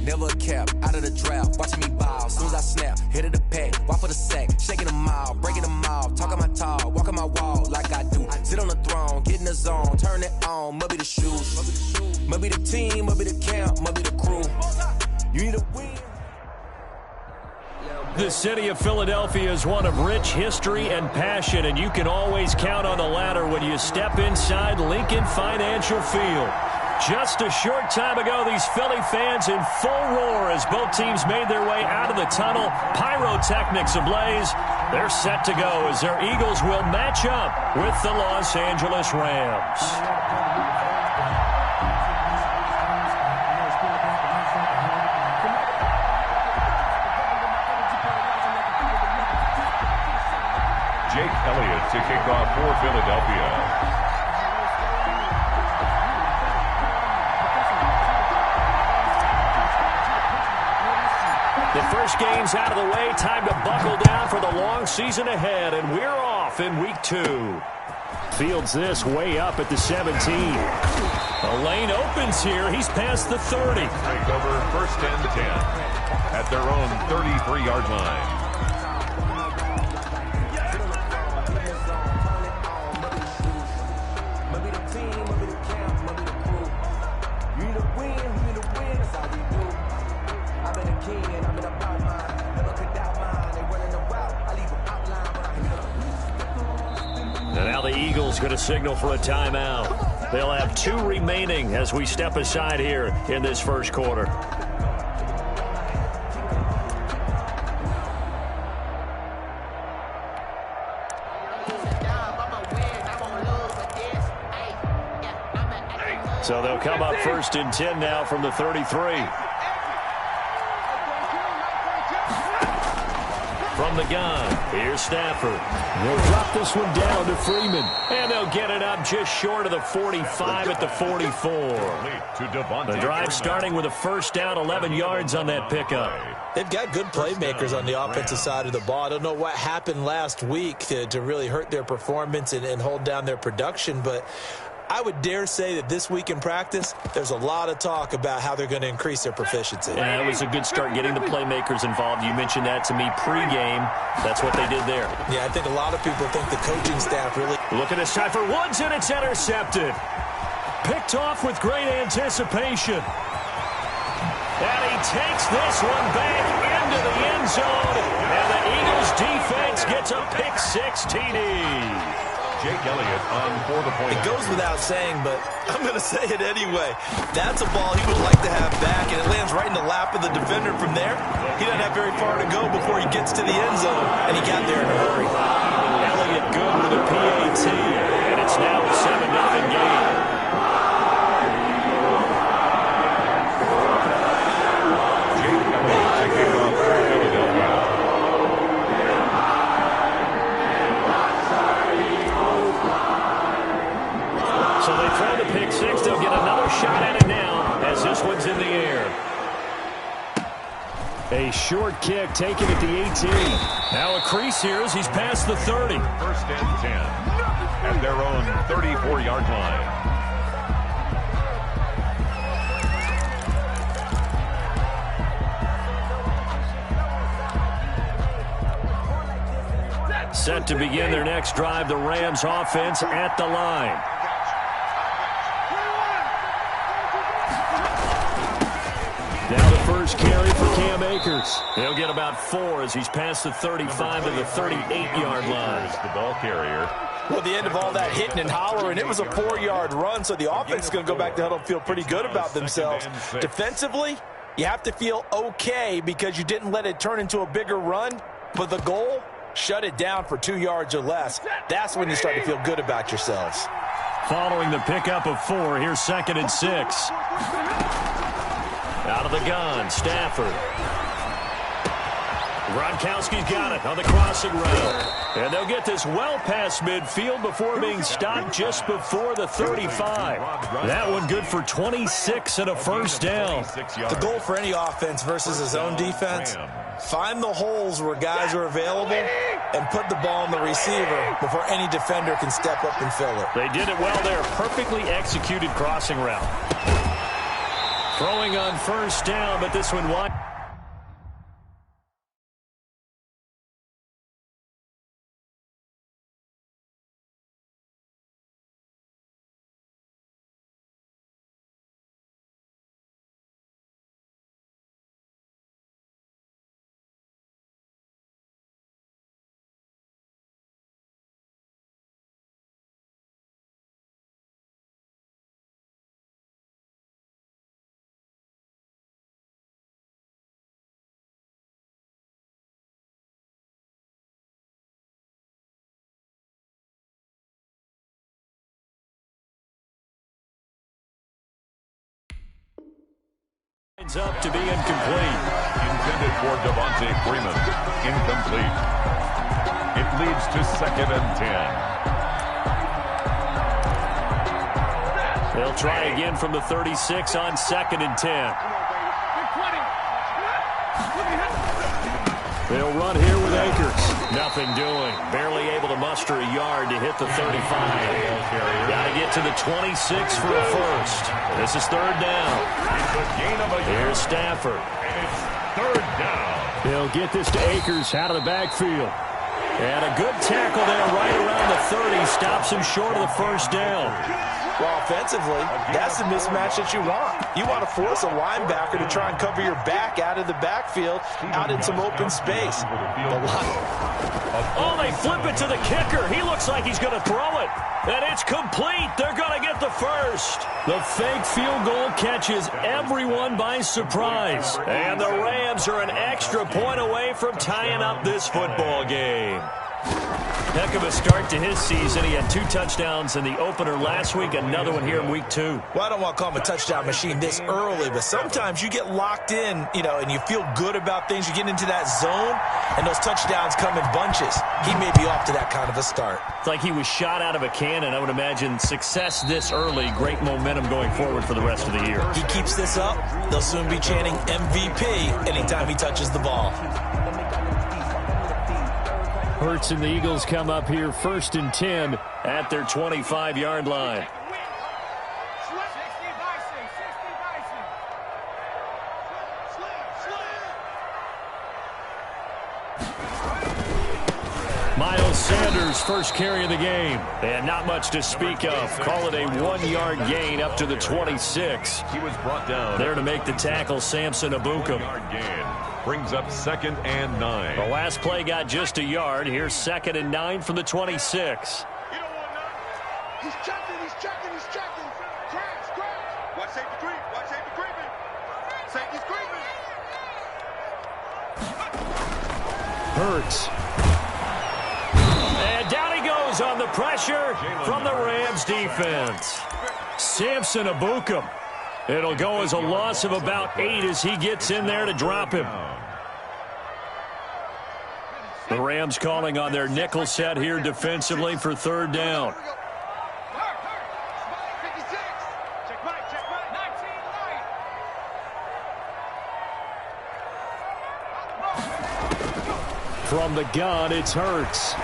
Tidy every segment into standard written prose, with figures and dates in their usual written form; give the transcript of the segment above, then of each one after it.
never a cap, out of the draft, watching me ball. Soon as I snap, hit of the pack, walk for the sack, shaking them all, breaking them off, talking my talk, walking my wall like I do. Sit on the throne, get in the zone, turn it on, must be the shoes, must be the team, must be the camp, must be the crew. You need a win. The city of Philadelphia is one of rich history and passion, and you can always count on the ladder when you step inside Lincoln Financial Field. Just a short time ago, these Philly fans in full roar as both teams made their way out of the tunnel. Pyrotechnics ablaze. They're set to go as their Eagles will match up with the Los Angeles Rams. Jake Elliott to kick off for Philadelphia. The first game's out of the way. Time to buckle down for the long season ahead, and we're off in week 2. Fields this way up at the 17. A lane opens here. He's past the 30. Take over first and 10 at their own 33-yard line. Going to signal for a timeout. They'll have 2 remaining as we step aside here in this first quarter. So they'll come up first and 10 now from the 33. From the gun, here's Stafford. They'll drop this one down to Freeman. And they'll get it up just short of the 45 at the 44. The drive starting with a first down, 11 yards on that pickup. They've got good playmakers on the offensive side of the ball. I don't know what happened last week to really hurt their performance and hold down their production, but I would dare say that this week in practice, there's a lot of talk about how they're going to increase their proficiency. Yeah, it was a good start getting the playmakers involved. You mentioned that to me pregame. That's what they did there. Yeah, I think a lot of people think the coaching staff really... Look at this time for Woods, and it's intercepted. Picked off with great anticipation. And he takes this one back into the end zone. And the Eagles defense gets a pick-6 TD. Jake Elliott on for the point. It goes without saying, but I'm going to say it anyway. That's a ball he would like to have back, and it lands right in the lap of the defender from there. He doesn't have very far to go before he gets to the end zone, and he got there in a hurry. Elliott good with a PAT, and it's now a 7-0 game. They'll get another shot at it now as this one's in the air. A short kick taken at the 18. Now a crease here as he's past the 30. First and 10 at their own 34-yard line. Set to begin their next drive, the Rams offense at the line. Now the first carry for Cam Akers. He'll get about 4 as he's past the 35 to the 38-yard line. The ball carrier. Well, at the end of all that hitting and hollering, it was a 4-yard run, so the offense is going to go back to huddle and feel pretty good about themselves. Defensively, you have to feel okay because you didn't let it turn into a bigger run, but the goal, shut it down for 2 yards or less. That's when you start to feel good about yourselves. Following the pickup of 4, here's 2nd and 6. Out of the gun, Stafford. Gronkowski's got it on the crossing route. And they'll get this well past midfield before being stopped just before the 35. That one good for 26 and a first down. The goal for any offense versus his own defense, find the holes where guys are available and put the ball on the receiver before any defender can step up and fill it. They did it well there. Perfectly executed crossing route. Throwing on first down, but this one wide. Up to be incomplete. Intended for Devontae Freeman. Incomplete. It leads to 2nd and 10. They'll try again from the 36 on 2nd and 10. They'll run here with Akers. Nothing doing. Barely able to muster a yard to hit the 35. Got to get to the 26 for a first. This is 3rd down. Here's Stafford. And it's 3rd down. They'll get this to Akers out of the backfield. And a good tackle there right around the 30. Stops him short of the first down. Well, offensively, that's the mismatch that you want. You want to force a linebacker to try and cover your back out of the backfield, out in some open space. Oh, they flip it to the kicker. He looks like he's going to throw it. And it's complete. They're going to get the first. The fake field goal catches everyone by surprise. And the Rams are an extra point away from tying up this football game. Heck of a start to his season. He had 2 touchdowns in the opener last week, another one here in week 2. Well, I don't want to call him a touchdown machine this early, but sometimes you get locked in, and you feel good about things. You get into that zone, and those touchdowns come in bunches. He may be off to that kind of a start. It's like he was shot out of a cannon. I would imagine success this early, great momentum going forward for the rest of the year. He keeps this up, they'll soon be chanting MVP anytime he touches the ball. Hurts and the Eagles come up here 1st and 10 at their 25-yard line. Miles Sanders, first carry of the game. And not much to speak of. Call it a 1-yard gain up to the 26. He was brought down. There to make the tackle, Samson Ebukam. Brings up 2nd and 9. The last play got just a yard. Here's 2nd and 9 from the 26. He's checking. Crash. Watch safety creep. Safety's creeping. Hurts. And down he goes on the pressure from the Rams defense. Samson Ebukam. It'll go as a loss of about 8 as he gets in there to drop him. The Rams calling on their nickel set here defensively for 3rd down. From the gun, it's Hurts.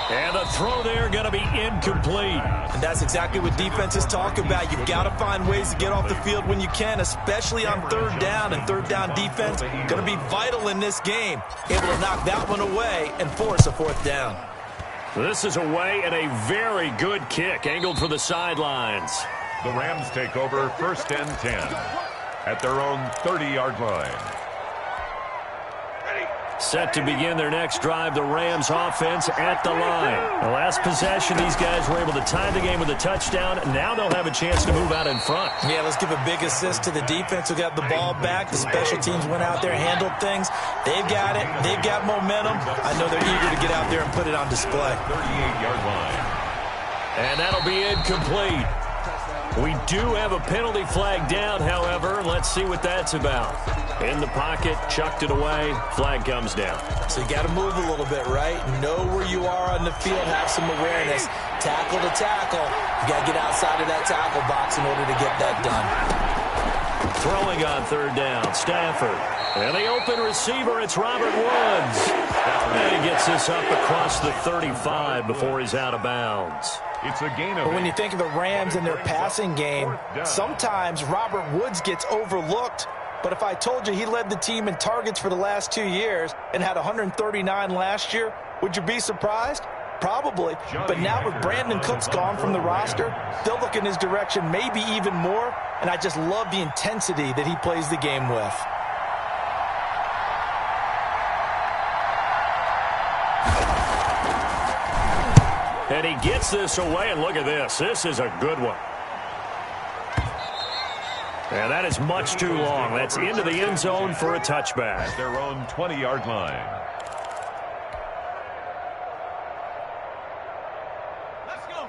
And the throw there going to be incomplete. And that's exactly what defenses talk about. You've got to find ways to get off the field when you can, especially on 3rd down. And 3rd down defense going to be vital in this game. Able to knock that one away and force a 4th down. This is away and a very good kick angled for the sidelines. The Rams take over 1st and 10 at their own 30-yard line. Set to begin their next drive, the Rams offense at the line. The last possession, these guys were able to tie the game with a touchdown. Now they'll have a chance to move out in front. Yeah, let's give a big assist to the defense who got the ball back. The special teams went out there, handled things. They've got it. They've got momentum. I know they're eager to get out there and put it on display. 38-yard line. And that'll be incomplete. We do have a penalty flag down, however. Let's see what that's about. In the pocket, chucked it away, flag comes down. So you got to move a little bit, right? Know where you are on the field, have some awareness. Tackle to tackle. You got to get outside of that tackle box in order to get that done. Throwing on 3rd down, Stafford. And the open receiver, it's Robert Woods. And he gets this up across the 35 before he's out of bounds. It's a gain of But when you think of the Rams and their passing game, sometimes Robert Woods gets overlooked. But if I told you he led the team in targets for the last 2 years and had 139 last year, would you be surprised? Probably. But now with Brandon Cooks gone from the roster, they'll look in his direction maybe even more. And I just love the intensity that he plays the game with. And he gets this away, and look at this. This is a good one. And that is much too long. That's into the end zone for a touchback. At their own 20-yard line.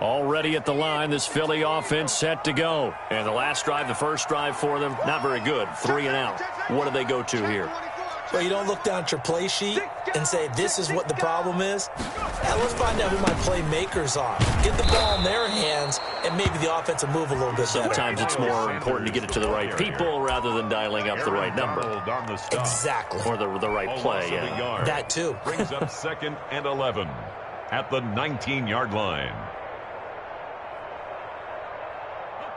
Already at the line, this Philly offense set to go. And the last drive, the first drive for them, not very good. 3 and out. What do they go to here? Well, you don't look down at your play sheet and say, this is what the problem is. Now, let's find out who my playmakers are. Get the ball in their hands, and maybe the offense will move a little bit better. Sometimes it's more important to get it to the right people rather than dialing up the right number. Exactly. Or the right play, yeah. That too. Brings up 2nd and 11 at the 19-yard line.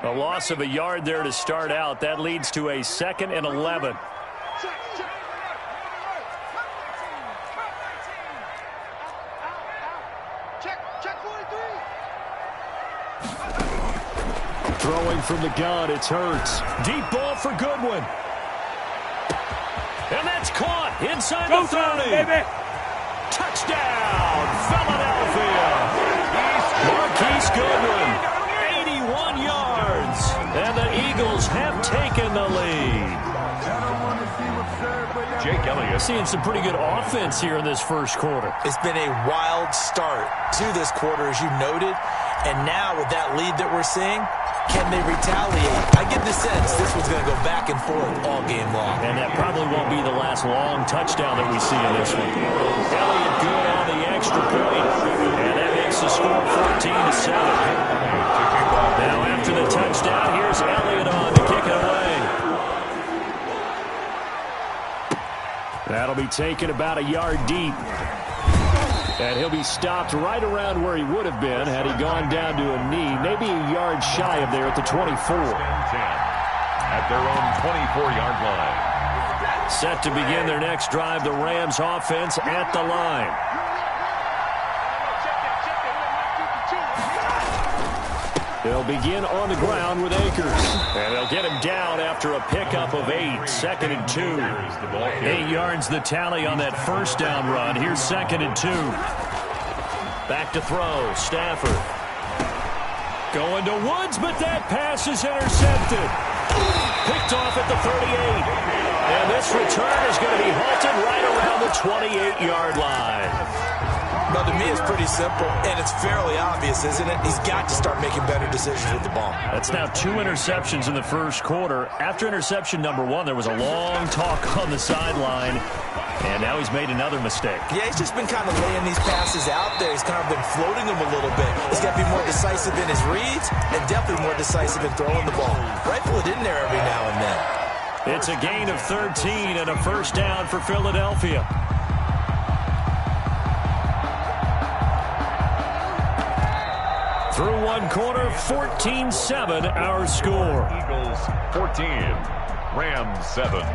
A loss of a yard there to start out. That leads to a 2nd and 11. Throwing from the gun, it's Hurts. Deep ball for Goodwin. And that's caught inside the 30. Baby. Touchdown, Philadelphia. Marquise Goodwin, 81 yards. And the Eagles have taken the lead. Jake Elliott. Seeing some pretty good offense here in this first quarter. It's been a wild start to this quarter, as you noted. And now with that lead that we're seeing, can they retaliate? I get the sense this one's going to go back and forth all game long. And that probably won't be the last long touchdown that we see in this one. Elliott good on the extra point. And that makes the score 14-7. Now after the touchdown, here's Elliott on to kick it away. That'll be taken about a yard deep. And he'll be stopped right around where he would have been had he gone down to a knee, maybe a yard shy of there at the 24. At their own 24-yard line. Set to begin their next drive, the Rams offense at the line. They'll begin on the ground with Akers. And they'll get him down after a pickup of 8. 2nd and 2. 8 yards the tally on that first down run. Here's 2nd and 2. Back to throw. Stafford. Going to Woods, but that pass is intercepted. Picked off at the 38. And this return is going to be halted right around the 28-yard line. Now, to me, it's pretty simple, and it's fairly obvious, isn't it? He's got to start making better decisions with the ball. That's now 2 interceptions in the first quarter. After interception number 1, there was a long talk on the sideline, and now he's made another mistake. Yeah, he's just been kind of laying these passes out there. He's kind of been floating them a little bit. He's got to be more decisive in his reads and definitely more decisive in throwing the ball. Rifle it in there every now and then. It's a gain of 13 and a first down for Philadelphia. Through one quarter, 14-7 our score. Eagles 14, Rams 7.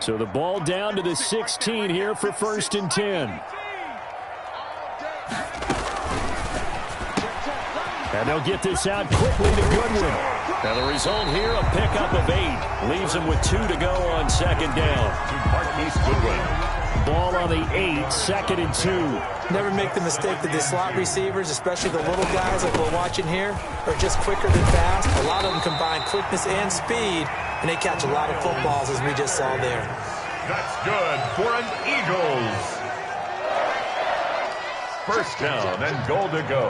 So the ball down to the 16 here for 1st and 10. And they'll get this out quickly to Goodwin. Now the result here, a pickup of 8. Leaves them with 2 to go on 2nd down. Marquise Goodwin. Ball on the 8, 2nd and 2. Never make the mistake that the slot receivers, especially the little guys like we're watching here, are just quicker than fast. A lot of them combine quickness and speed, and they catch a lot of footballs, as we just saw there. That's good for an Eagles. First down and goal to go.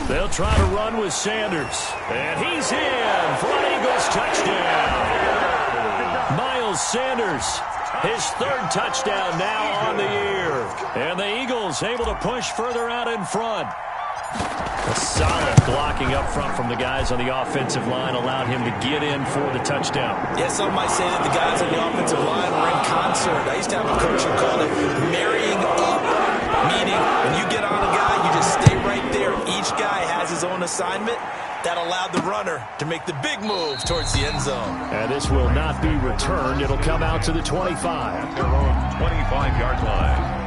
They'll try to run with Sanders. And he's in for an Eagles touchdown. Miles Sanders, his third touchdown now on the year. And the Eagles able to push further out in front. A solid blocking up front from the guys on the offensive line allowed him to get in for the touchdown. Yeah, some might say that the guys on the offensive line were in concert. I used to have a coach who called it marrying up, meaning when you get on a guy, you just stay right there. Each guy has his own assignment. That allowed the runner to make the big move towards the end zone. And this will not be returned. It'll come out to the 25. Their own 25-yard line.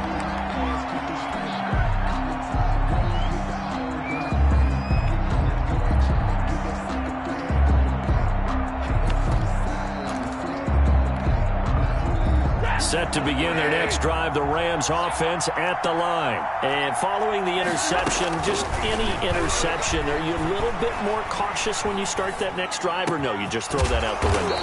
Set to begin their next drive, the Rams offense at the line. And following the interception, just any interception, are you a little bit more cautious when you start that next drive, or no, you just throw that out the window?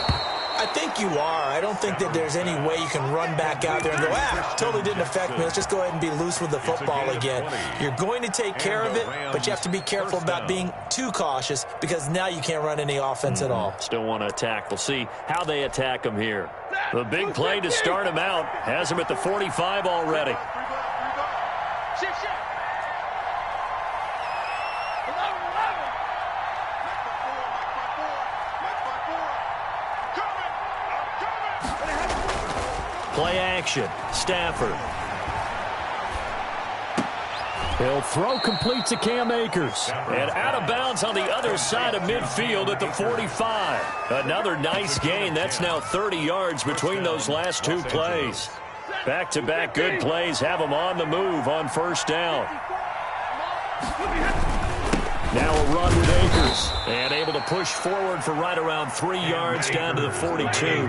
I think you are. I don't think that there's any way you can run back out there and go, totally didn't affect me. Let's just go ahead and be loose with the football again. You're going to take care of it, but you have to be careful about being too cautious because now you can't run any offense at all. Still want to attack. We'll see how they attack him here. The big play to start him out has him at the 45 already. Play action. Stafford. He'll throw complete to Cam Akers. And out of bounds on the other side of midfield at the 45. Another nice gain. That's now 30 yards between those last two plays. Back-to-back good plays have them on the move on first down. Now a run with Akers. And able to push forward for right around 3 yards down to the 42.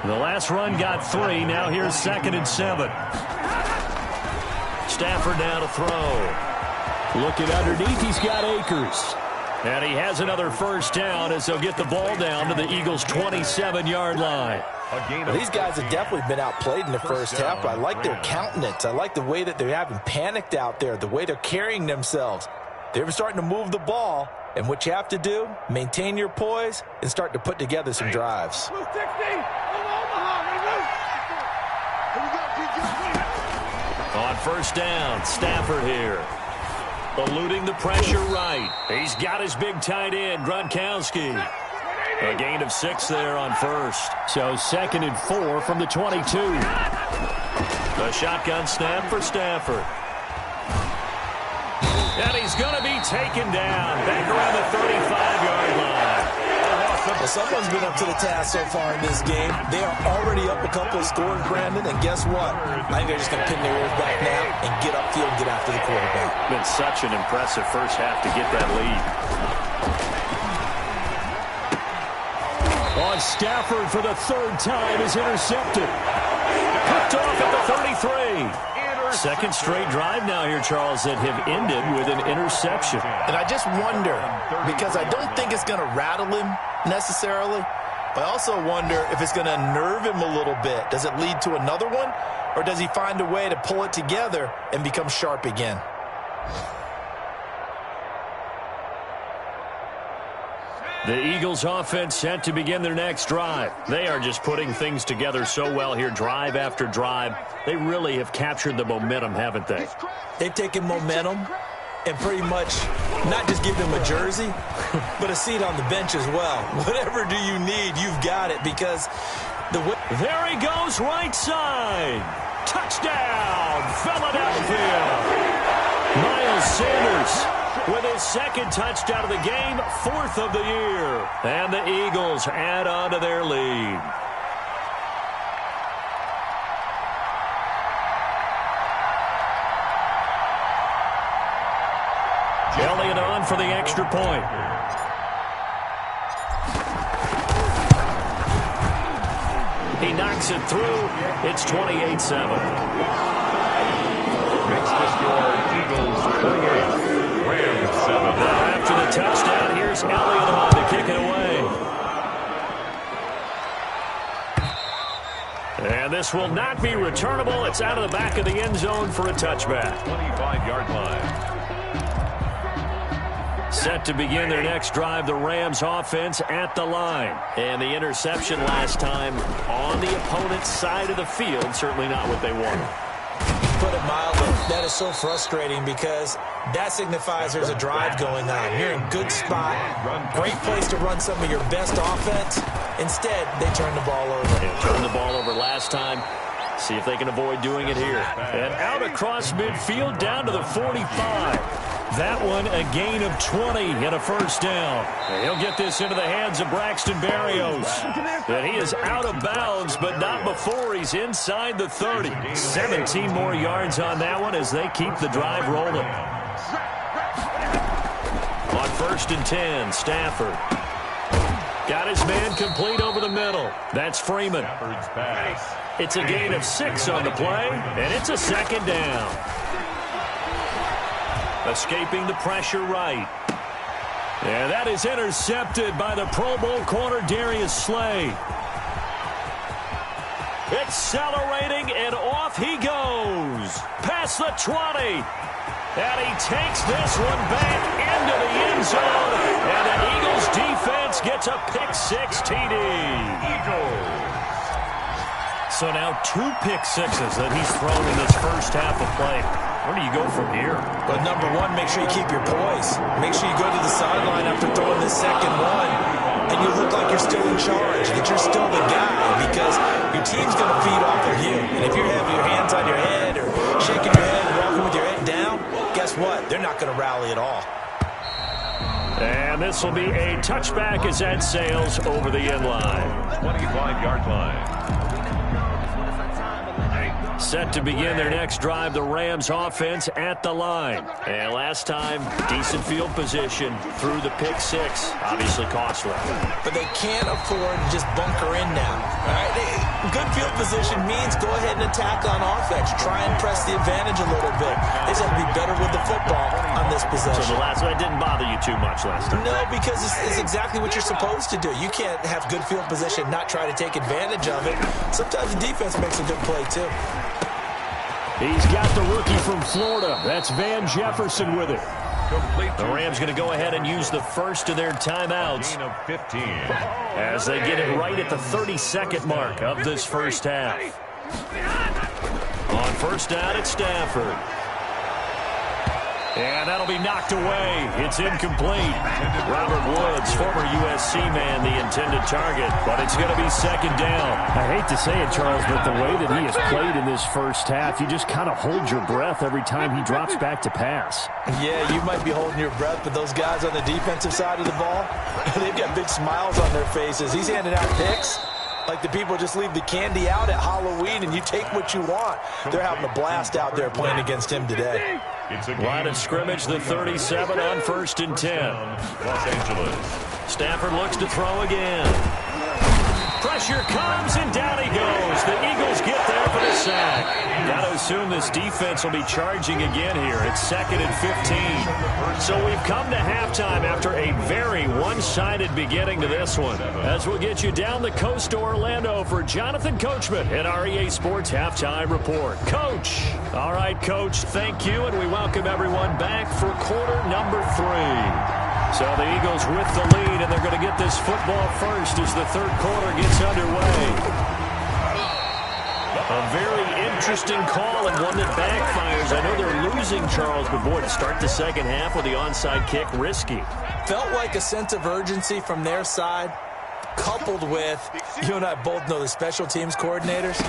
The last run got 3. Now here's 2nd and 7. Stafford now to throw. Looking underneath, he's got Akers. And he has another first down as they'll get the ball down to the Eagles' 27-yard line. Well, these guys have definitely been outplayed in the first half, but I like their countenance. I like the way that they're having panicked out there, the way they're carrying themselves. They're starting to move the ball, and what you have to do, maintain your poise and start to put together some drives. On first down, Stafford here. Eluding the pressure right. He's got his big tight end, Gronkowski. A gain of 6 there on first. So 2nd and 4 from the 22. The shotgun snap for Stafford. And he's going to be taken down back around the 35-yard line. Well, someone's been up to the task so far in this game. They are already up a couple of scores, Brandon, and guess what? I think they're just going to pin their ears back now and get upfield and get after the quarterback. Been such an impressive first half to get that lead. On Stafford for the 3rd time is intercepted. Picked off at the 33. Second straight drive now here, Charles, that have ended with an interception. And I just wonder, because I don't think it's going to rattle him necessarily, but I also wonder if it's going to nerve him a little bit. Does it lead to another one, or does he find a way to pull it together and become sharp again? The Eagles offense set to begin their next drive. They are just putting things together so well here, drive after drive. They really have captured the momentum, haven't they? They've taken momentum and pretty much not just give them a jersey, but a seat on the bench as well. Whatever do you need, you've got it, because there he goes, right side. Touchdown, Philadelphia. Miles Sanders with his 2nd touchdown of the game, 4th of the year. And the Eagles add on to their lead. Elliott on for the extra point. He knocks it through. It's 28-7. Makes the score Eagles 28. Rams 7. Now after the touchdown, here's Elliott on to kick it away. And this This will not be returnable. It's out of the back of the end zone for a touchback. 25-yard line. Set to begin their next drive, the Rams offense at the line. And the interception last time on the opponent's side of the field, certainly not what they wanted. Put it mildly, that is so frustrating because that signifies there's a drive going on. You're in good spot, great place to run some of your best offense. Instead, they turn the ball over. They turned the ball over last time. See if they can avoid doing it here. And out across midfield down to the 45. That one a gain of 20 and a first down. He'll get this into the hands of Braxton Berrios. And he is out of bounds, but not before he's inside the 30. 17 more yards on that one as they keep the drive rolling. On 1st and 10, Stafford. Got his man complete over the middle. That's Freeman. It's a gain of 6 on the play, and it's a second down. Escaping the pressure right. And that is intercepted by the Pro Bowl corner Darius Slay. Accelerating, and off he goes. Past the 20. And he takes this one back into the end zone. And the Eagles defense gets a pick-6 TD. So now 2 pick-6s that he's thrown in this first half of play. Where do you go from here? But number one, make sure you keep your poise. Make sure you go to the sideline after throwing the second one, and you look like you're still in charge, that you're still the guy, because your team's going to feed off of you. And if you're having your hands on your head or shaking your head and walking with your head down, guess what? They're not going to rally at all. And this will be a touchback as that sails over the end line. 25-yard line. Set to begin their next drive, the Rams offense at the line. And last time, decent field position through the pick-6. Obviously costly. But they can't afford to just bunker in now. All right? Good field position means go ahead and attack on offense. Try and press the advantage a little bit. They just have to be better with the football on this possession. So the last one didn't bother you too much last time? No, because it's exactly what you're supposed to do. You can't have good field position, not try to take advantage of it. Sometimes the defense makes a good play, too. He's got the rookie from Florida. That's Van Jefferson with it. The Rams going to go ahead and use the first of their timeouts as they get it right at the 32nd mark of this first half. On first down, it's Stafford. And that'll be knocked away. It's incomplete. Robert Woods, former USC man, the intended target, but it's going to be second down. I hate to say it, Charles, but the way that he has played in this first half, you just kind of hold your breath every time he drops back to pass. Yeah, you might be holding your breath, but those guys on the defensive side of the ball, they've got big smiles on their faces. He's handing out picks like the people just leave the candy out at Halloween and you take what you want. They're having a blast out there playing against him today. Line of scrimmage, the 37 on 1st and 10. Los Angeles. Stafford looks to throw again. Pressure comes, and down he goes. The Eagles get there for the sack. Got to assume this defense will be charging again here. It's 2nd and 15. So we've come to halftime after a very one-sided beginning to this one. As we'll get you down the coast to Orlando for Jonathan Coachman at our EA Sports Halftime Report. Coach. All right, Coach, thank you, and we welcome everyone back for quarter number 3. So the Eagles with the lead, and they're going to get this football first as the third quarter gets underway. A very interesting call and one that backfires. I know they're losing, Charles, but boy, to start the second half with the onside kick, risky. Felt like a sense of urgency from their side, coupled with, you and I both know the special teams coordinators.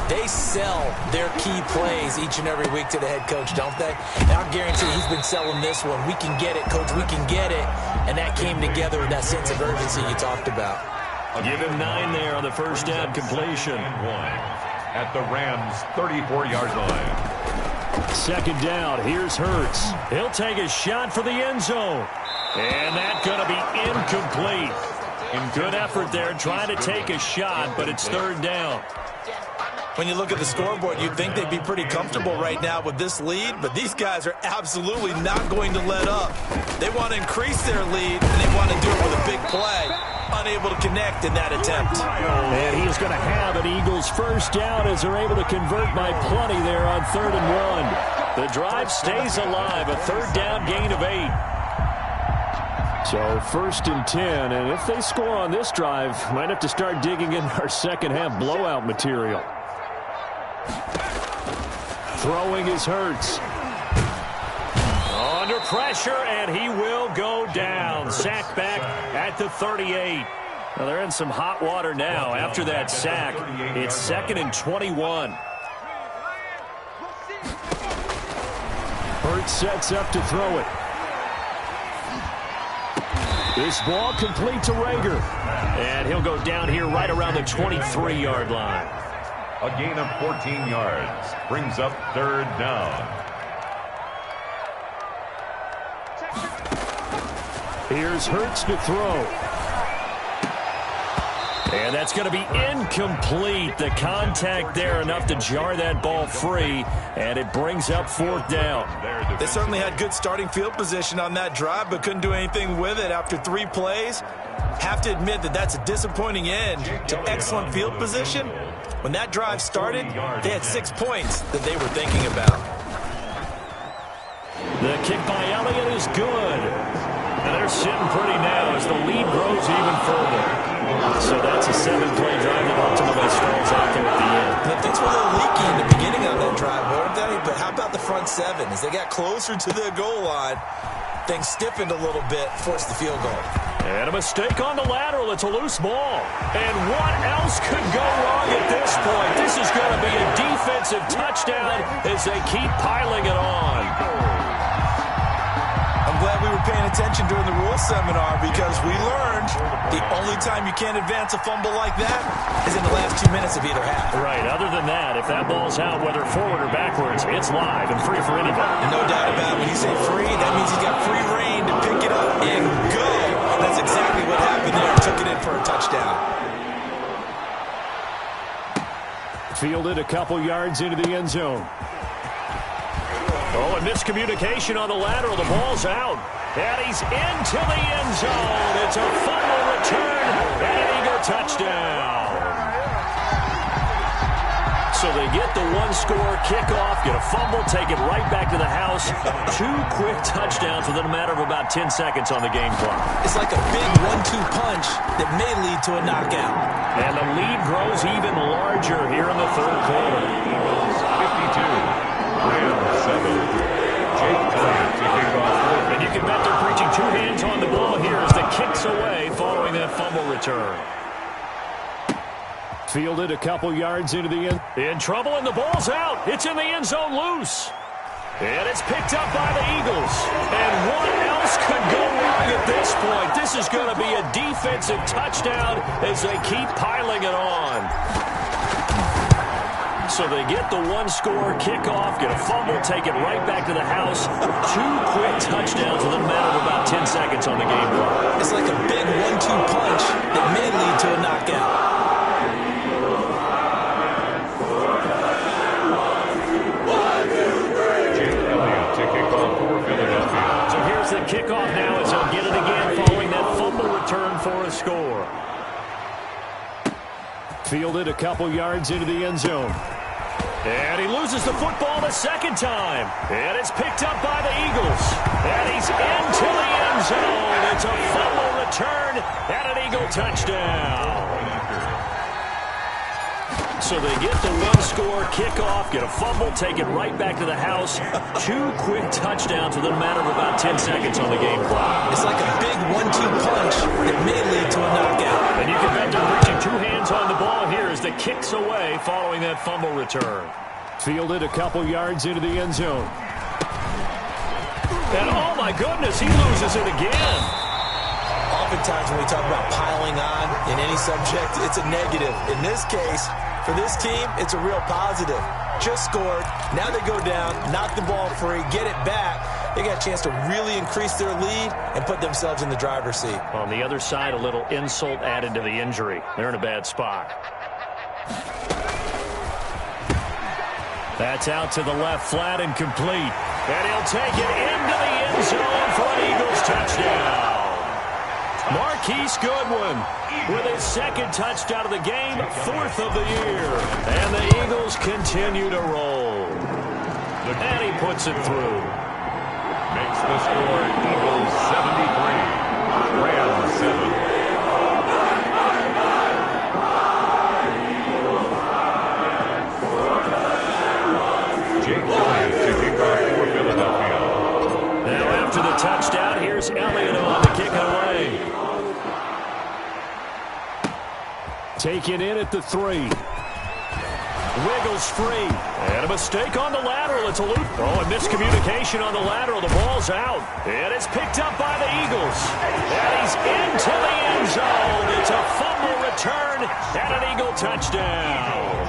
They sell their key plays each and every week to the head coach, don't they? And I guarantee he's been selling this one. We can get it, Coach. We can get it. And that came together with that sense of urgency you talked about. Give him 9 there on the first down completion. At the Rams' 34-yard line. Second down. Here's Hurts. He'll take a shot for the end zone. And that's going to be incomplete. Good effort there trying to take a shot, but it's third down. When you look at the scoreboard, you'd think they'd be pretty comfortable right now with this lead, but these guys are absolutely not going to let up. They want to increase their lead, and they want to do it with a big play. Unable to connect in that attempt. And he's going to have an Eagles first down as they're able to convert by plenty there on 3rd and 1. The drive stays alive, a 3rd down gain of 8. So 1st and 10, and if they score on this drive, might have to start digging in our second half blowout material. Throwing is Hurts. Under pressure, and he will go down. Sacked back at the 38. Well, they're in some hot water now. After that sack, it's 2nd and 21. Hurts sets up to throw it. This ball complete to Rager. And he'll go down here right around the 23-yard line. A gain of 14 yards brings up 3rd down. Here's Hurts to throw. And that's going to be incomplete. The contact there enough to jar that ball free, and it brings up 4th down. They certainly had good starting field position on that drive, but couldn't do anything with it after 3 plays. Have to admit that that's a disappointing end to excellent field position. When that drive started, they had 6 points that they were thinking about. The kick by Elliott is good. And they're sitting pretty now as the lead grows even further. So that's a 7-play drive that ultimately stalls out there at the end. And things were a little leaky in the beginning of that drive, weren't they? But how about the front 7? As they got closer to the goal line, things stiffened a little bit, forced the field goal. And a mistake on the lateral. It's a loose ball. And what else could go wrong at this point? This is going to be a defensive touchdown as they keep piling it on. I'm glad we were paying attention during the rules seminar because we learned the only time you can't advance a fumble like that is in the last 2 minutes of either half. Right. Other than that, if that ball's out, whether forward or backwards, it's live and free for anybody. No doubt about it. When you say free, that means he's got free reign to pick it up and go. That's exactly what happened there. Took it in for a touchdown. Fielded a couple yards into the end zone. Oh, and miscommunication on the lateral. The ball's out. And he's into the end zone. It's a fumble return and an Eagle touchdown. So they get the one-score kickoff, get a fumble, take it right back to the house. 2 quick touchdowns within a matter of about 10 seconds on the game clock. It's like a big 1-2 punch that may lead to a knockout. And the lead grows even larger here in the 3rd quarter. 52. Rams 7. Jake Elliott to kick off. And you can bet they're preaching 2 hands on the ball here as the kick's away following that fumble return. Fielded a couple yards into the end. In trouble, and the ball's out. It's in the end zone loose. And it's picked up by the Eagles. And what else could go wrong at this point? This is going to be a defensive touchdown as they keep piling it on. So they get the one-score kickoff, get a fumble, take it right back to the house. 2 quick touchdowns within a matter of about 10 seconds on the game clock. It's like a big 1-2 punch that may lead to a knockout. So here's the kickoff now as they'll get it again following that fumble return for a score. Fielded a couple yards into the end zone. And he loses the football the second time. And it's picked up by the Eagles. And he's into the end zone. It's a fumble return and an Eagle touchdown. So they get the one-score kickoff, get a fumble, take it right back to the house. 2 quick touchdowns within a matter of about 10 seconds on the game clock. It's like a big 1-2 punch that may lead to a knockout. And you can bet they're reaching 2 hands on the ball here as the kick's away following that fumble return. Fielded a couple yards into the end zone. And oh my goodness, he loses it again. Oftentimes when we talk about piling on in any subject, it's a negative. In this case, for this team, it's a real positive. Just scored. Now they go down, knock the ball free, get it back. They got a chance to really increase their lead and put themselves in the driver's seat. On the other side, a little insult added to the injury. They're in a bad spot. That's out to the left, flat and complete. And he'll take it into the end zone for an Eagles touchdown. Marquise Goodwin with his second touchdown of the game, fourth of the year. And the Eagles continue to roll. And he puts it through. Makes the score Eagles 73, Rams 7. To the touchdown, here's Elliott on to kick it away. Taken in at the 3. Wiggles free. And a mistake on the lateral. It's a loop. Oh, and miscommunication on the lateral. The ball's out. And it's picked up by the Eagles. And he's into the end zone. It's a fumble return and an Eagle touchdown.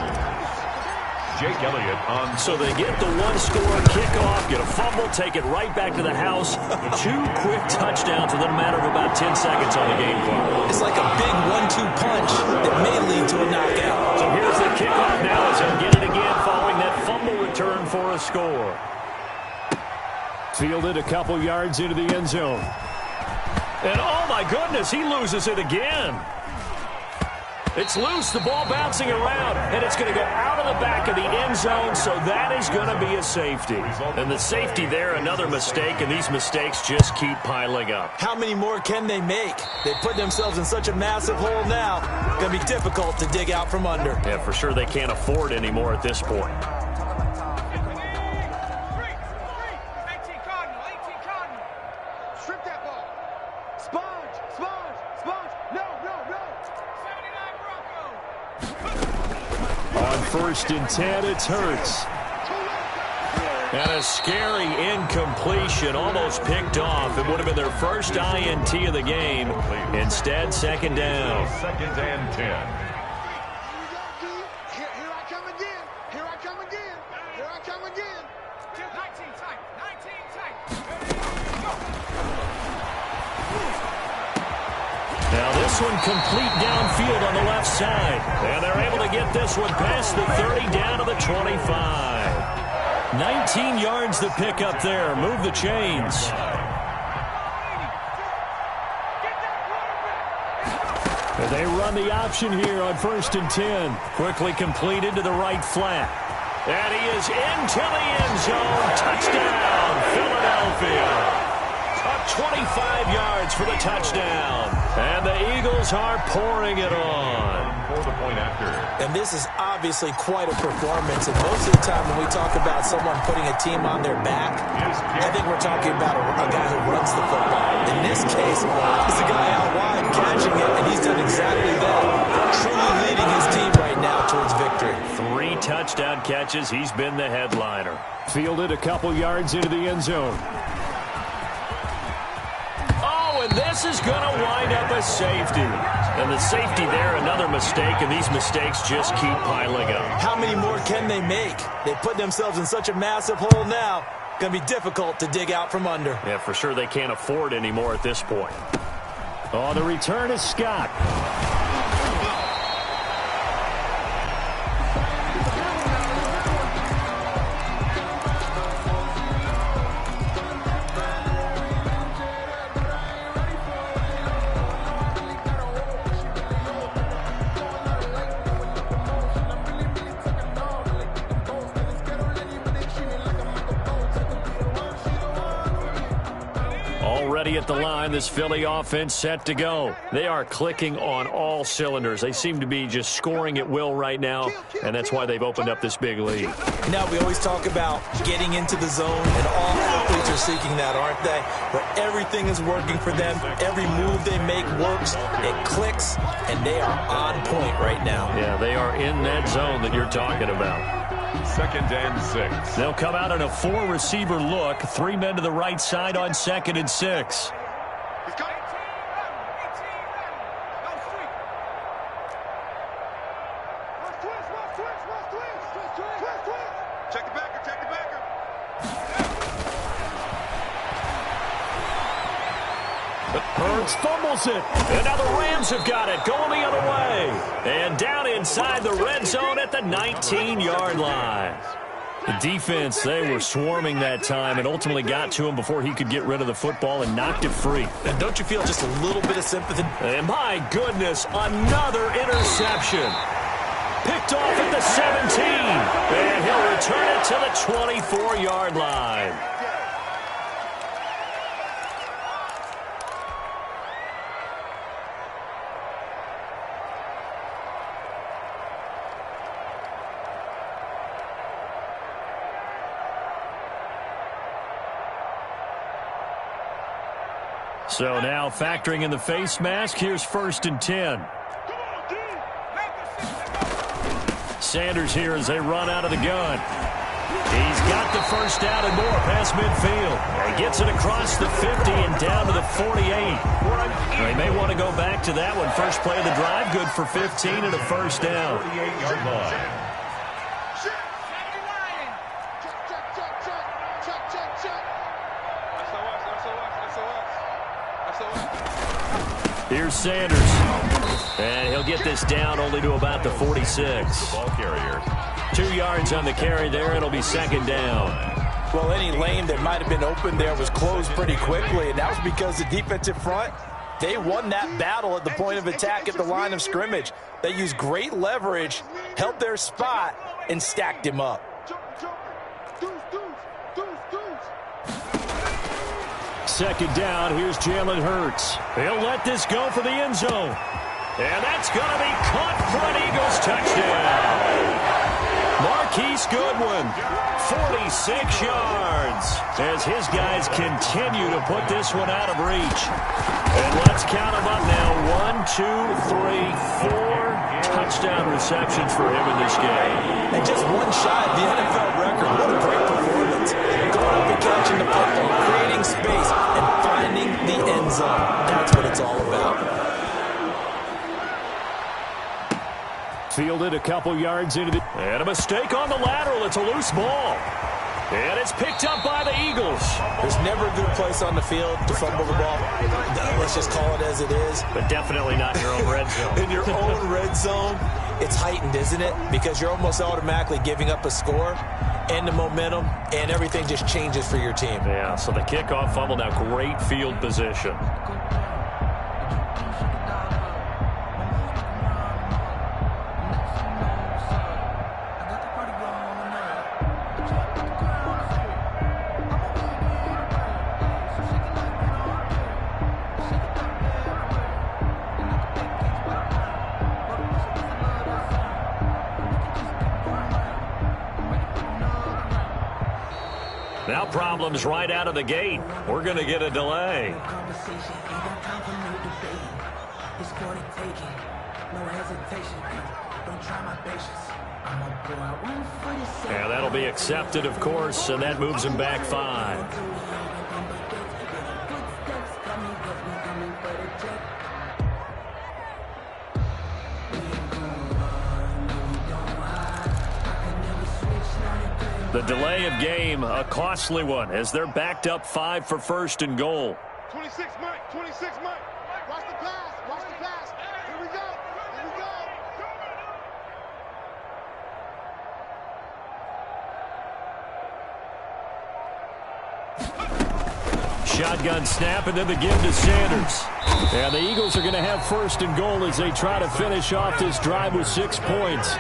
Jake Elliott on. So they get the one-score kickoff, get a fumble, take it right back to the house. 2 quick touchdowns within a matter of about 10 seconds on the game clock. It's like a big 1-2 punch that may lead to a knockout. So here's the kickoff now as he'll get it again following that fumble return for a score. Fielded a couple yards into the end zone. And oh my goodness, he loses it again. It's loose, the ball bouncing around, and it's going to go out of the back of the end zone, so that is going to be a safety. And the safety there, another mistake, and these mistakes just keep piling up. How many more can they make? They put themselves in such a massive hole now. Going to be difficult to dig out from under. Yeah, for sure they can't afford anymore at this point. Strip that ball. Sponge, sponge, sponge. No. On 1st and 10, it's Hurts. And a scary incompletion, almost picked off. It would have been their first INT of the game. Instead, second down. 2nd and 10. Here I come again. Here I come again. Here I come again. 19 tight. 19 tight. Now this one complete downfield on the left side. And they're able to get this one past the 30 down to the 25. 19 yards to pick up there. Move the chains. And they run the option here on 1st and 10. Quickly completed to the right flat. And he is into the end zone. Touchdown, Philadelphia. Up 25 yards for the touchdown. And the Eagles are pouring it on. For the point after. And this is obviously quite a performance. And most of the time when we talk about someone putting a team on their back, I think we're talking about a guy who runs the football. In this case, it's a guy out wide catching it, and he's done exactly that. Truly leading his team right now towards victory. 3 touchdown catches. He's been the headliner. Fielded a couple yards into the end zone. And this is going to wind up a safety. And the safety there, another mistake, and these mistakes just keep piling up. How many more can they make? They put themselves in such a massive hole now. Going to be difficult to dig out from under. Yeah, for sure they can't afford anymore at this point. Oh, the return is Scott. Already at the line, this Philly offense set to go. They are clicking on all cylinders. They seem to be just scoring at will right now, and that's why they've opened up this big lead. Now, we always talk about getting into the zone, and all athletes are seeking that, aren't they? Where everything is working for them. Every move they make works. It clicks, and they are on point right now. Yeah, they are in that zone that you're talking about. 2nd and 6. They'll come out in a 4-receiver look. 3 men to the right side on 2nd and 6. Check the backer, check the backer. Hurts fumbles it. And now the Rams have got it. Going the other way. And down inside the red zone at the 19-yard line. The defense, they were swarming that time and ultimately got to him before he could get rid of the football and knocked it free. And don't you feel just a little bit of sympathy? And my goodness, another interception. Picked off at the 17. And he'll return it to the 24-yard line. So now factoring in the face mask, here's 1st and 10. Sanders here as they run out of the gun. He's got the first down and more past midfield. He gets it across the 50 and down to the 48. They may want to go back to that one. First play of the drive, good for 15 and a first down. 48-yard line. Here's Sanders. And he'll get this down only to about the 46. The ball carrier. 2 yards on the carry there. It'll be 2nd down. Well, any lane that might have been open there was closed pretty quickly, and that was because the defensive front, they won that battle at the point of attack at the line of scrimmage. They used great leverage, held their spot, and stacked him up. 2nd down, here's Jalen Hurts. He'll let this go for the end zone. And that's going to be caught for an Eagles touchdown. Marquise Goodwin, 46 yards, as his guys continue to put this one out of reach. And let's count them up now. 1, 2, 3, 4 touchdown receptions for him in this game. And just one shy of the NFL record. What a great performance. Going up and catching the football, creating space, and finding the end zone. That's what it's all about. Fielded a couple yards into the... And a mistake on the lateral. It's a loose ball. And it's picked up by the Eagles. There's never a good place on the field to fumble the ball. Let's just call it as it is. But definitely not in your own red zone. In your own red zone, it's heightened, isn't it? Because you're almost automatically giving up a score and the momentum, and everything just changes for your team. Yeah, so the kickoff fumble, now great field position. Now problems right out of the gate. We're going to get a delay. Yeah, that'll be accepted, of course, and that moves him back 5. The delay of game, a costly one, as they're backed up 5 for 1st and goal. 26 Mike, 26 Mike. Watch the pass, watch the pass. Here we go, here we go. Shotgun snap, and then the give to Sanders. And the Eagles are going to have 1st and goal as they try to finish off this drive with 6 points.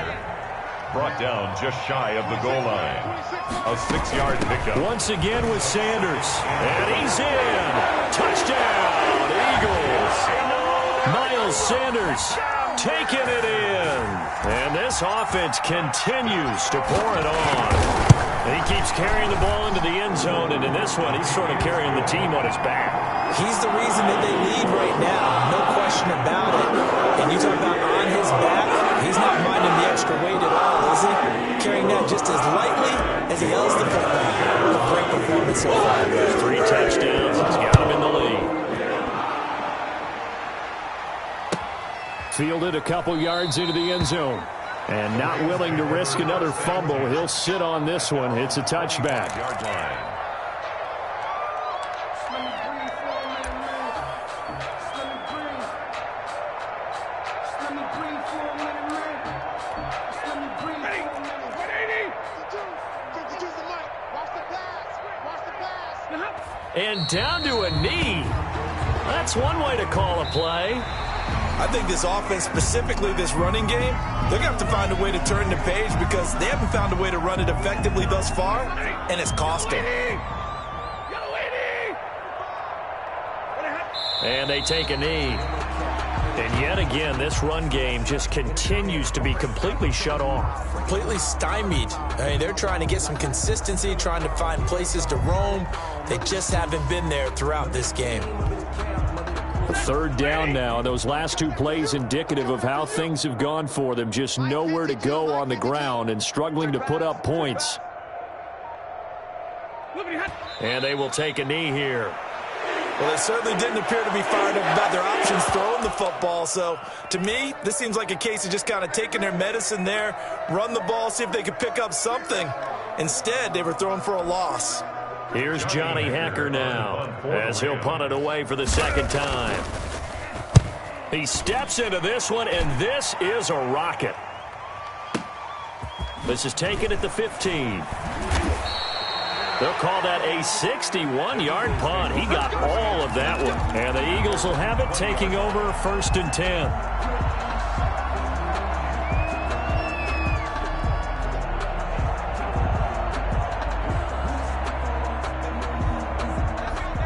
Brought down just shy of the goal line. A 6-yard pickup. Once again with Sanders. And he's in. Touchdown, Eagles. Miles Sanders taking it in. And this offense continues to pour it on. He keeps carrying the ball into the end zone, and in this one, he's sort of carrying the team on his back. He's the reason that they lead right now. No question about it. And you talk about on his back, he's not minding the extra weight at all, is he? Carrying that just as lightly as he holds the football. What a great performance so far. 3 touchdowns. He's got him in the lead. Fielded a couple yards into the end zone. And not willing to risk another fumble. He'll sit on this one. It's a touchback. Yard line. And down to a knee. That's one way to call a play. I think this offense, specifically this running game, they're going to have to find a way to turn the page because they haven't found a way to run it effectively thus far, and it's costing. And they take a knee. And yet again, this run game just continues to be completely shut off. Completely stymied. I mean, they're trying to get some consistency, trying to find places to roam. They just haven't been there throughout this game. Third down now. Those last two plays indicative of how things have gone for them. Just nowhere to go on the ground and struggling to put up points. And they will take a knee here. Well, they certainly didn't appear to be fired up about their options throwing the football. So, to me, this seems like a case of just kind of taking their medicine there, run the ball, see if they could pick up something. Instead, they were throwing for a loss. Here's Johnny Hacker now as he'll punt it away for the second time. He steps into this one, and this is a rocket. This is taken at the 15. They'll call that a 61-yard punt. He got all of that one. And the Eagles will have it, taking over 1st and 10.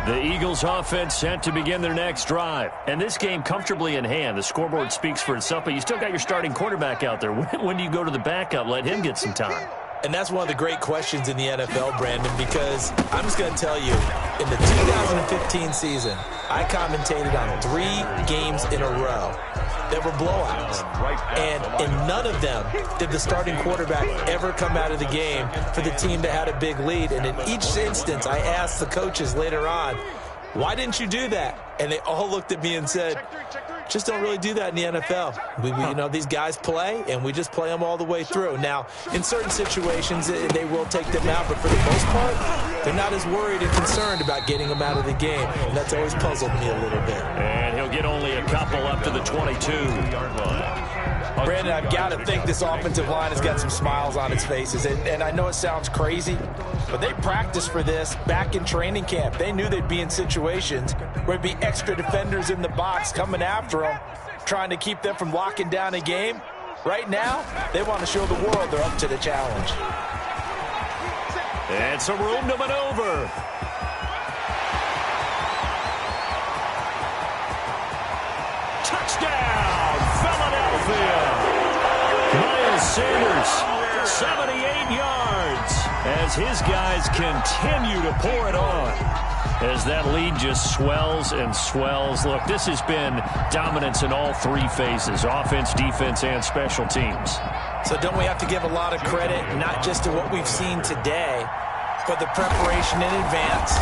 The Eagles offense set to begin their next drive. And this game comfortably in hand. The scoreboard speaks for itself, but you still got your starting quarterback out there. When do you go to the backup? Let him get some time. And that's one of the great questions in the NFL, Brandon, because I'm just going to tell you, in the 2015 season, I commentated on 3 games in a row that were blowouts. And in none of them did the starting quarterback ever come out of the game for the team that had a big lead. And in each instance, I asked the coaches later on, why didn't you do that? And they all looked at me and said, just don't really do that in the NFL. You know, these guys play, and we just play them all the way through. Now, in certain situations, they will take them out, but for the most part, they're not as worried and concerned about getting them out of the game, and that's always puzzled me a little bit. And he'll get only a couple up to the 22-yard line. Brandon, I've got to think this offensive line has got some smiles on its faces, and I know it sounds crazy, but they practiced for this back in training camp. They knew they'd be in situations where there'd be extra defenders in the box coming after them, trying to keep them from locking down a game. Right now, they want to show the world they're up to the challenge. And some room to maneuver. Touchdown, Philadelphia. Miles Sanders, 78 yards, as his guys continue to pour it on. As that lead just swells and swells. Look, this has been dominance in all 3 phases, offense, defense, and special teams. So don't we have to give a lot of credit, not just to what we've seen today, but the preparation in advance,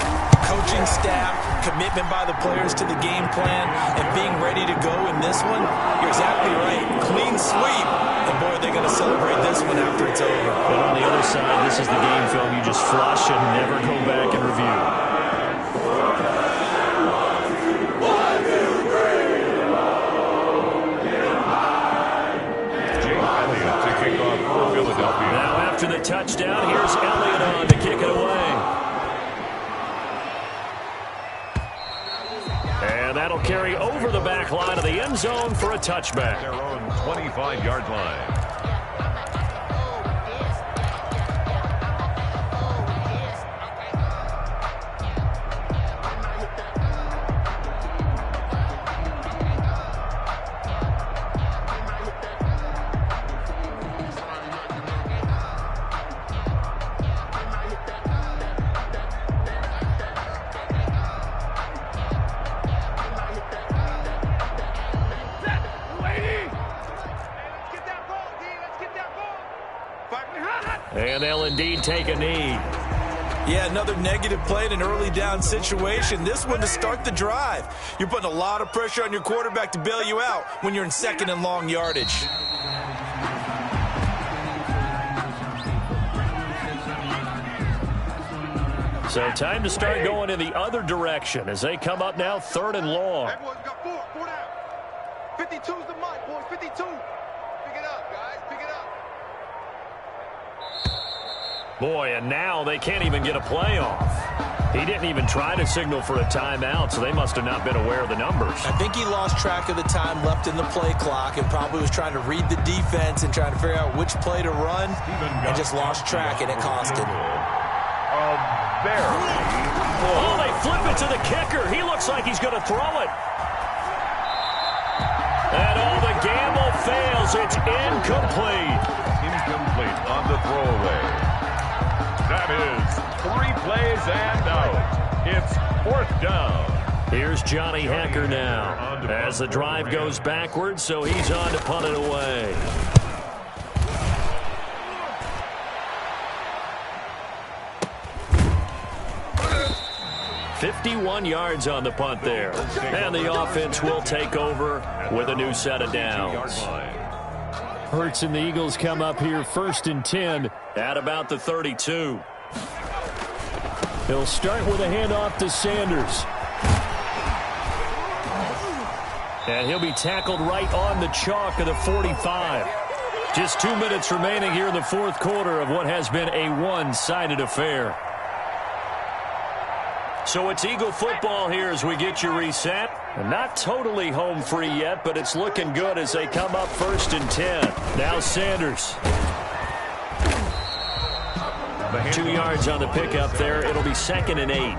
coaching staff, commitment by the players to the game plan, and being ready to go in this one? You're exactly right. Clean sweep. And boy, they're going to celebrate this one after it's over. But on the other side, this is the game film you just flush and never go back and review. Now after the touchdown, here's Elliott on to kick it away. And that'll carry over the back line of the end zone for a touchback. Their own 25-yard line. And they'll indeed take a knee. Yeah, another negative play in an early down situation. This one to start the drive. You're putting a lot of pressure on your quarterback to bail you out when you're in 2nd and long yardage. So time to start going in the other direction as they come up now 3rd and long. Everyone's got 4 down. 52's the mark, boys. 52. Pick it up, guys. Pick it up. Boy, and now they can't even get a play off. He didn't even try to signal for a timeout, so they must have not been aware of the numbers. I think he lost track of the time left in the play clock and probably was trying to read the defense and trying to figure out which play to run and just lost track, and it cost him. Oh, they flip it to the kicker. He looks like he's going to throw it. And all the gamble fails. It's incomplete. Incomplete on the throwaway. That is 3 plays and out. It's 4th down. Here's Johnny Hecker now as the drive goes backwards, so he's on to punt it away. "51 yards on the punt there. And the offense will take over with a new set of downs. Hurts and the Eagles come up here 1st and 10 at about the 32. He'll start with a handoff to Sanders. And he'll be tackled right on the chalk of the 45. Just 2 minutes remaining here in the 4th quarter of what has been a one-sided affair. So it's Eagle football here as we get you reset. Not totally home free yet, but it's looking good as they come up 1st and 10. Now Sanders. 2 yards on the pickup there. It'll be 2nd and 8.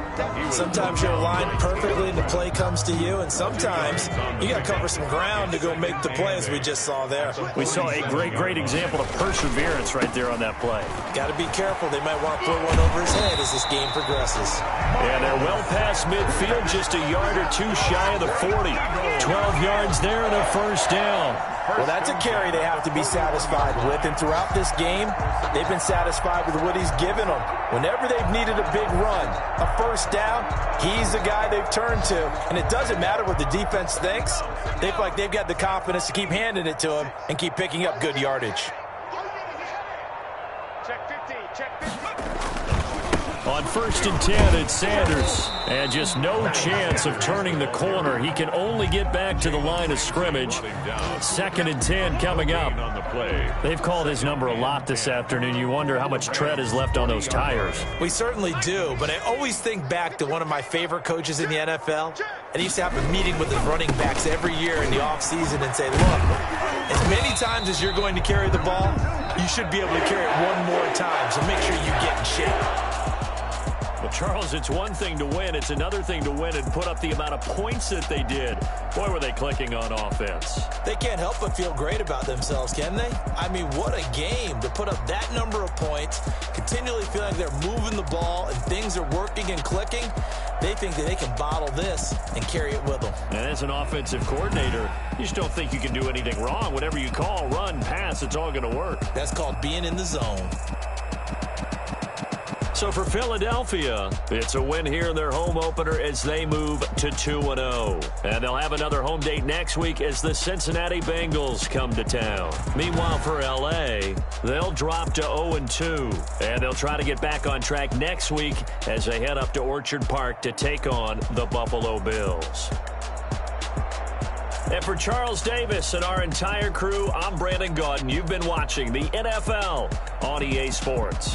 Sometimes you're aligned perfectly and the play comes to you, and sometimes you got to cover some ground to go make the play, as we just saw there. We saw a great example of perseverance right there on that play. Got to be careful. They might want to throw one over his head as this game progresses. And they're well past midfield, just a yard or 2 shy of the 40. 12 yards there and a 1st down. Well, that's a carry they have to be satisfied with, and throughout this game, they've been satisfied with what he's given them. Whenever they've needed a big run, a 1st down, he's the guy they've turned to, and it doesn't matter what the defense thinks. They feel like they've got the confidence to keep handing it to him and keep picking up good yardage. Check 50, check 50. On 1st and 10, it's Sanders. And just no chance of turning the corner. He can only get back to the line of scrimmage. 2nd and 10 coming up. They've called his number a lot this afternoon. You wonder how much tread is left on those tires. We certainly do, but I always think back to one of my favorite coaches in the NFL. And he used to have a meeting with his running backs every year in the offseason and say, look, as many times as you're going to carry the ball, you should be able to carry it one more time, so make sure you get in shape. Well, Charles, it's one thing to win. It's another thing to win and put up the amount of points that they did. Boy, were they clicking on offense. They can't help but feel great about themselves, can they? I mean, what a game to put up that number of points, continually feel like they're moving the ball and things are working and clicking. They think that they can bottle this and carry it with them. And as an offensive coordinator, you just don't think you can do anything wrong. Whatever you call, run, pass, it's all going to work. That's called being in the zone. So for Philadelphia, it's a win here in their home opener as they move to 2-0. And they'll have another home date next week as the Cincinnati Bengals come to town. Meanwhile, for L.A., they'll drop to 0-2. And they'll try to get back on track next week as they head up to Orchard Park to take on the Buffalo Bills. And for Charles Davis and our entire crew, I'm Brandon Gaudin. You've been watching the NFL on EA Sports.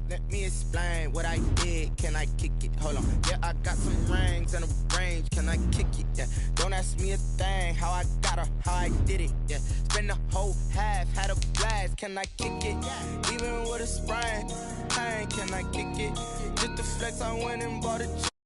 let me explain what I did. Can I kick it? Hold on. Yeah, I got some rings and a range. Can I kick it? Yeah. Don't ask me a thing. How I got her, how I did it. Yeah. Spend the whole half, had a blast. Can I kick it? Even with a sprain, pain. Can I kick it? Just the flex, I went and bought a